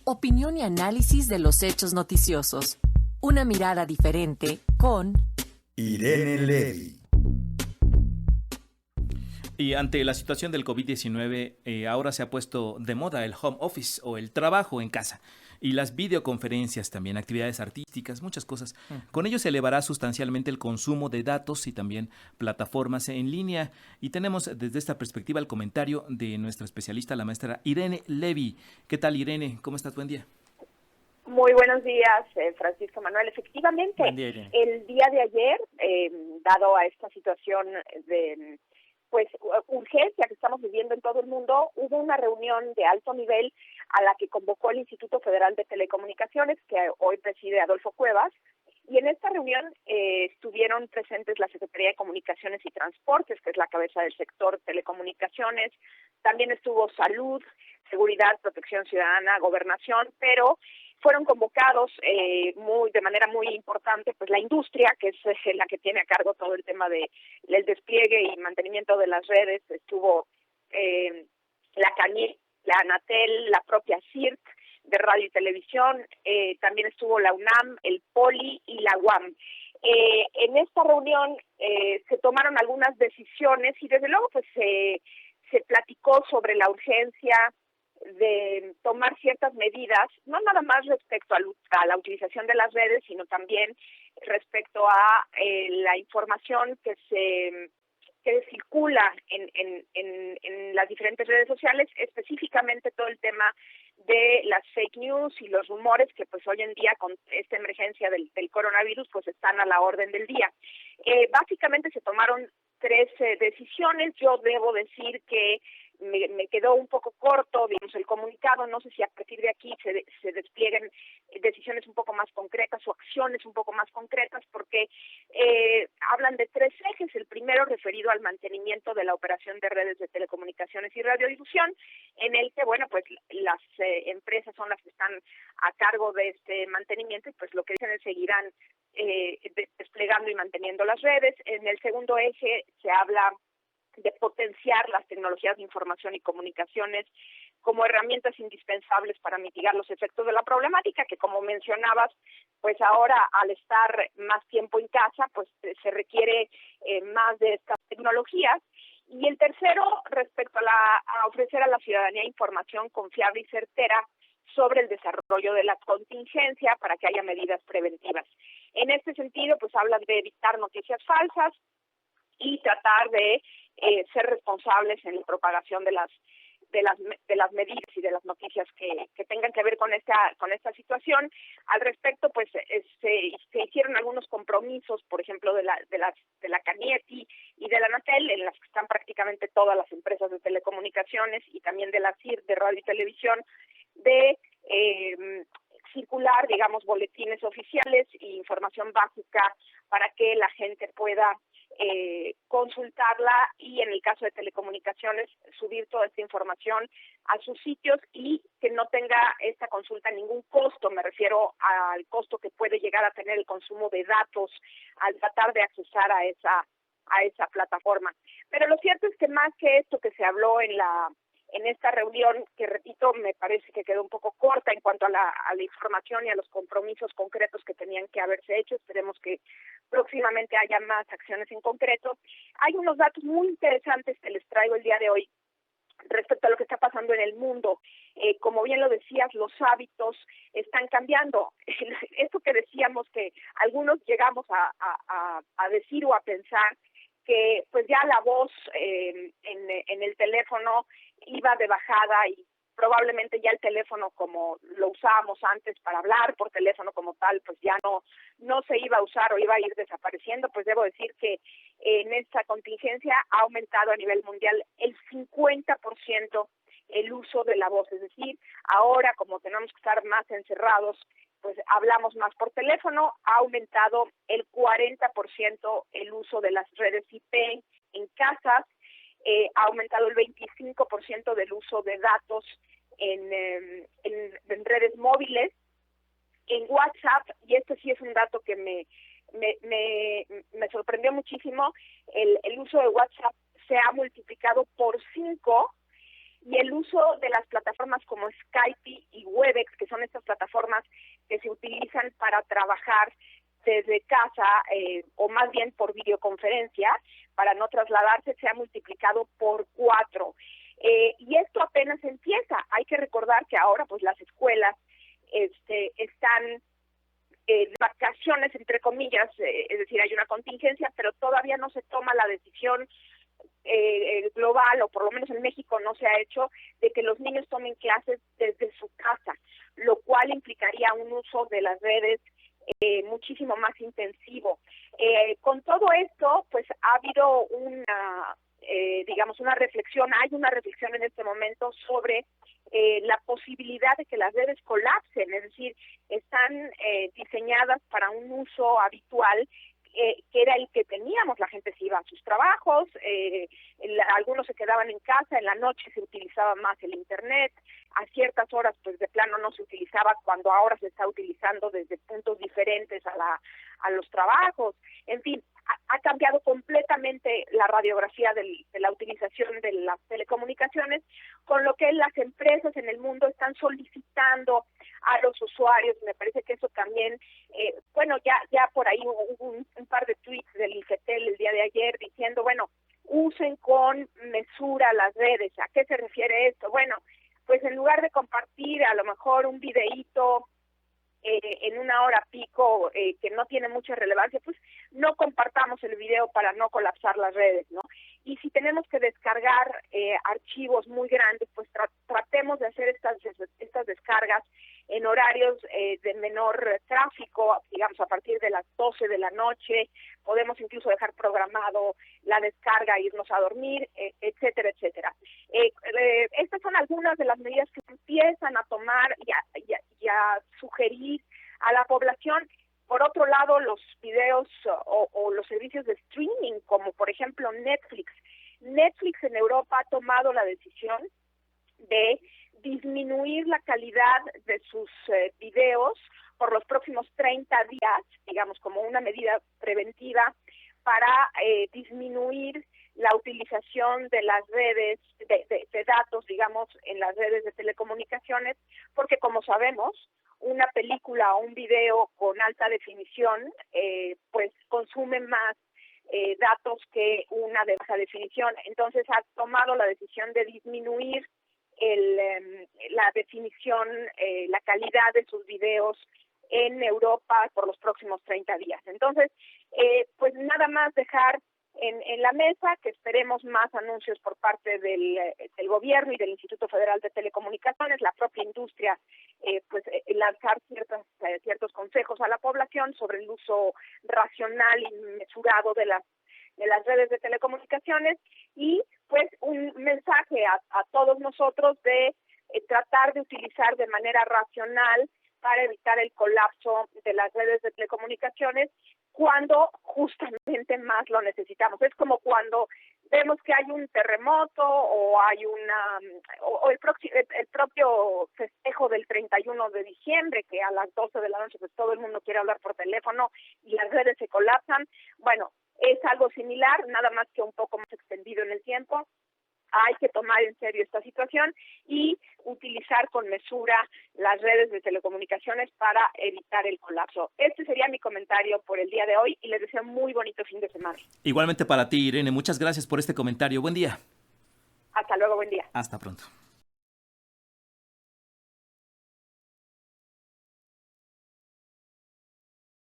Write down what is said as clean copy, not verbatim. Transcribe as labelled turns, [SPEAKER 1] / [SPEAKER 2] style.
[SPEAKER 1] Opinión y análisis de los hechos noticiosos. Una mirada diferente con
[SPEAKER 2] Irene Levy.
[SPEAKER 3] Y ante la situación del COVID-19, ahora se ha puesto de moda el home office o el trabajo en casa. Y las videoconferencias también, actividades artísticas, muchas cosas. Con ello se elevará sustancialmente el consumo de datos y también plataformas en línea. Y tenemos desde esta perspectiva el comentario de nuestra especialista, la maestra Irene Levy. ¿Qué tal, Irene? ¿Cómo estás? Buen día.
[SPEAKER 4] Muy buenos días, Francisco Manuel. Efectivamente,
[SPEAKER 3] Buen día, Irene.
[SPEAKER 4] el día de ayer, dado a esta situación de urgencia que estamos viviendo en todo el mundo, hubo una reunión de alto nivel a la que convocó el Instituto Federal de Telecomunicaciones, que hoy preside Adolfo Cuevas, y en esta reunión estuvieron presentes la Secretaría de Comunicaciones y Transportes, que es la cabeza del sector telecomunicaciones, también estuvo Salud, Seguridad, Protección Ciudadana, Gobernación, pero fueron convocados de manera muy importante pues la industria, que es la que tiene a cargo todo el tema del despliegue y mantenimiento de las redes. Estuvo la CANIC, la Anatel, la propia CIRT de radio y televisión, también estuvo la UNAM, el POLI y la UAM. En esta reunión se tomaron algunas decisiones y desde luego pues se platicó sobre la urgencia de tomar ciertas medidas, no nada más respecto a la utilización de las redes, sino también respecto a la información que circula en las diferentes redes sociales, específicamente todo el tema de las fake news y los rumores que pues hoy en día con esta emergencia del coronavirus pues están a la orden del día. Básicamente se tomaron 3 decisiones. Yo debo decir que me quedó un poco corto, digamos, el comunicado. No sé si a partir de aquí se desplieguen decisiones un poco más concretas o acciones un poco más concretas, porque hablan de 3 ejes. El primero referido al mantenimiento de la operación de redes de telecomunicaciones y radiodifusión, en el que, bueno, pues las empresas son las que están a cargo de este mantenimiento y pues lo que dicen es seguirán desplegando y manteniendo las redes. En el segundo eje se habla de potenciar las tecnologías de información y comunicaciones como herramientas indispensables para mitigar los efectos de la problemática, que como mencionabas, pues ahora al estar más tiempo en casa, pues se requiere más de estas tecnologías. Y el tercero, respecto a ofrecer a la ciudadanía información confiable y certera sobre el desarrollo de la contingencia para que haya medidas preventivas. En este sentido, pues hablan de evitar noticias falsas y tratar de ser responsables en la propagación de las medidas y de las noticias que tengan que ver con esta situación. Al respecto, pues se hicieron algunos compromisos, por ejemplo, de la CANIETI y de la Anatel, en las que están prácticamente todas las empresas de telecomunicaciones, y también de la CIR de radio y televisión, de circular, digamos, boletines oficiales e información básica para que la gente pueda consultarla, y en el caso de telecomunicaciones subir toda esta información a sus sitios y que no tenga esta consulta ningún costo. Me refiero al costo que puede llegar a tener el consumo de datos al tratar de accesar a esa plataforma. Pero lo cierto es que más que esto que se habló en esta reunión, que repito, me parece que quedó un poco corta en cuanto a la información y a los compromisos concretos que tenían que haberse hecho. Esperemos que próximamente haya más acciones en concreto. Hay unos datos muy interesantes que les traigo el día de hoy respecto a lo que está pasando en el mundo. Como bien lo decías, los hábitos están cambiando. Esto que decíamos que algunos llegamos a decir o a pensar que pues ya la voz en el teléfono iba de bajada y probablemente ya el teléfono como lo usábamos antes para hablar por teléfono como tal, pues ya no se iba a usar o iba a ir desapareciendo. Pues debo decir que en esta contingencia ha aumentado a nivel mundial el 50% el uso de la voz, es decir, ahora como tenemos que estar más encerrados, pues hablamos más por teléfono. Ha aumentado el 40% el uso de las redes IP en casas, ha aumentado el 25% del uso de datos en redes móviles, en WhatsApp, y este sí es un dato que me sorprendió muchísimo. El uso de WhatsApp se ha multiplicado por 5 y el uso de las plataformas como Skype y Webex, que son estas plataformas que se utilizan para trabajar desde casa o más bien por videoconferencia, para no trasladarse, se ha multiplicado por 4. Y esto apenas empieza. Hay que recordar que ahora pues las escuelas están vacaciones, entre comillas, es decir, hay una contingencia, pero todavía no se toma la decisión global, o por lo menos en México no se ha hecho, de que los niños tomen clases desde su casa, lo cual implicaría un uso de las redes muchísimo más intensivo. Con todo esto, pues ha habido una reflexión, hay una reflexión en este momento sobre la posibilidad de que las redes colapsen, es decir, están diseñadas para un uso habitual que era el que teníamos. La gente se iba a sus trabajos, algunos se quedaban en casa, en la noche se utilizaba más el internet, a ciertas horas pues de plano no se utilizaba, cuando ahora se está utilizando desde puntos diferentes a los trabajos. En fin, ha cambiado completamente la radiografía de la utilización de las telecomunicaciones, con lo que las empresas en el mundo están solicitando a los usuarios. Me parece que eso también, ya por ahí hubo un par de tweets del IFETEL el día de ayer diciendo, usen con mesura las redes. ¿A qué se refiere esto? Bueno, pues en lugar de compartir a lo mejor un videíto en una hora pico que no tiene mucha relevancia, pues no compartamos el video para no colapsar las redes, ¿no? Y si tenemos que descargar archivos muy grandes, pues tratemos de hacer estas descargas en horarios de menor tráfico, digamos a partir de las 12 de la noche. Podemos incluso dejar programado la descarga, irnos a dormir, etcétera, etcétera. Estas son algunas de las medidas que se empiezan a tomar y a sugerir a la población. Por otro lado, los videos o los servicios de streaming, como por ejemplo Netflix. Netflix en Europa ha tomado la decisión de disminuir la calidad de sus videos por los próximos 30 días, digamos como una medida preventiva para disminuir la utilización de las redes, de datos, digamos, en las redes de telecomunicaciones, porque como sabemos, una película o un video con alta definición, pues consume más datos que una de baja definición. Entonces ha tomado la decisión de disminuir la definición, la calidad de sus videos en Europa por los próximos 30 días. Entonces, pues nada más dejar en la mesa que esperemos más anuncios por parte del gobierno y del Instituto Federal de Telecomunicaciones, la propia industria, lanzar ciertos consejos a la población sobre el uso racional y mesurado de las redes de telecomunicaciones, y pues un mensaje a todos nosotros de tratar de utilizar de manera racional para evitar el colapso de las redes de telecomunicaciones cuando justamente más lo necesitamos. Es como cuando vemos que hay un terremoto o hay el propio festejo del 31 de diciembre, que a las 12 de la noche pues todo el mundo quiere hablar por teléfono y las redes se colapsan. Bueno, es algo similar, nada más que un poco más extendido en el tiempo. Hay que tomar en serio esta situación y utilizar con mesura las redes de telecomunicaciones para evitar el colapso. Este sería mi comentario por el día de hoy y les deseo muy bonito fin de semana.
[SPEAKER 3] Igualmente para ti, Irene. Muchas gracias por este comentario. Buen día.
[SPEAKER 4] Hasta luego, buen día.
[SPEAKER 3] Hasta pronto.